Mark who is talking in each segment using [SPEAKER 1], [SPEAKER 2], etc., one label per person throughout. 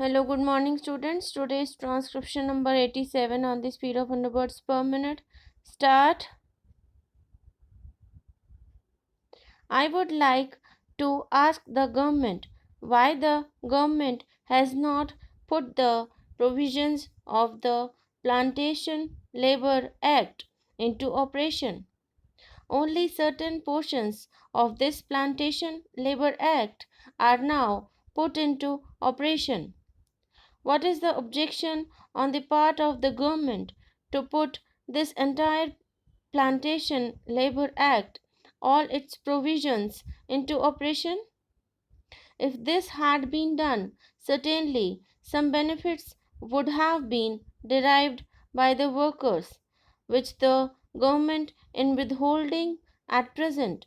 [SPEAKER 1] Hello, good morning, students. Today's transcription number 87 on the speed of 100 words per minute. Start. I would like to ask the government why the government has not put the provisions of the Plantation Labor Act into operation. Only certain portions of this Plantation Labor Act are now put into operation. What is the objection on the part of the government to put this entire Plantation Labor Act, all its provisions, into operation? If this had been done, certainly some benefits would have been derived by the workers, which the government is withholding at present.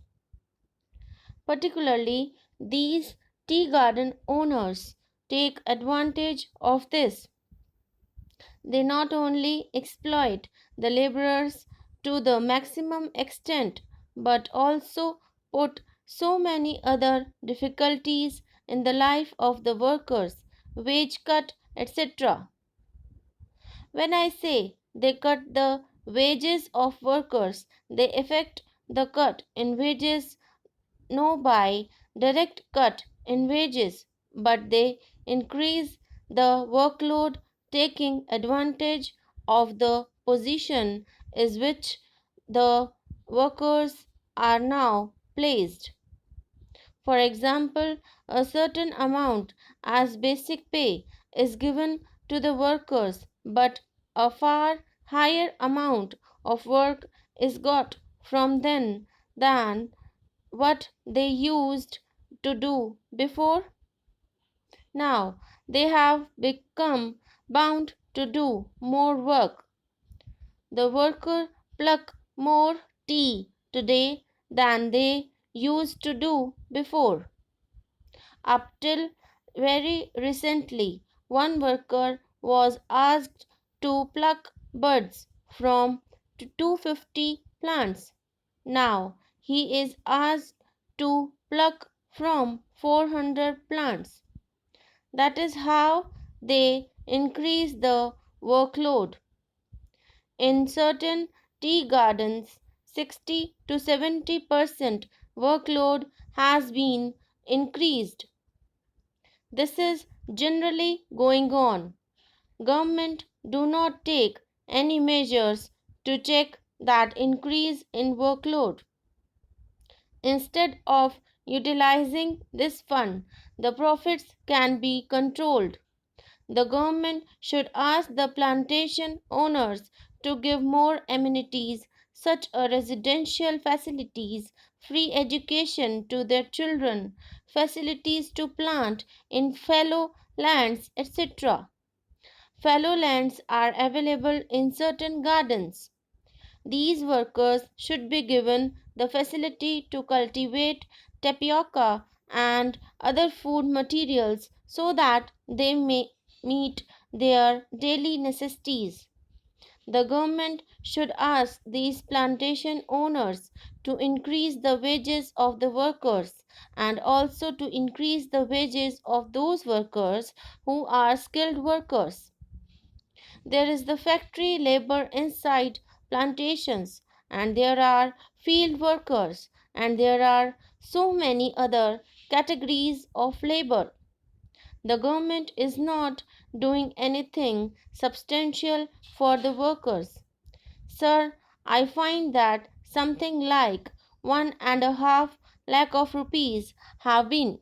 [SPEAKER 1] Particularly, these tea garden owners take advantage of this. They not only exploit the laborers to the maximum extent but also put so many other difficulties in the life of the workers, wage cut, etc. When I say they cut the wages of workers, they effect the cut in wages no by direct cut in wages, but they increase the workload taking advantage of the position is which the workers are now placed. For example, a certain amount as basic pay is given to the workers, but a far higher amount of work is got from them than what they used to do before. Now they have become bound to do more work. The worker pluck more tea today than they used to do before. Up till very recently, one worker was asked to pluck buds from 250 plants. Now he is asked to pluck from 400 plants. That is how they increase the workload. In certain tea gardens, 60 to 70% workload has been increased. This is generally going on. Government do not take any measures to check that increase in workload. Instead of utilizing this fund, the profits can be controlled. The government should ask the plantation owners to give more amenities such as residential facilities, free education to their children, facilities to plant in fallow lands, etc. Fallow lands are available in certain gardens. These workers should be given the facility to cultivate tapioca and other food materials so that they may meet their daily necessities. The government should ask these plantation owners to increase the wages of the workers and also to increase the wages of those workers who are skilled workers. There is the factory labor inside plantations, and there are field workers, and there are so many other categories of labor. The government is not doing anything substantial for the workers. Sir, I find that something like 1.5 lakh of rupees have been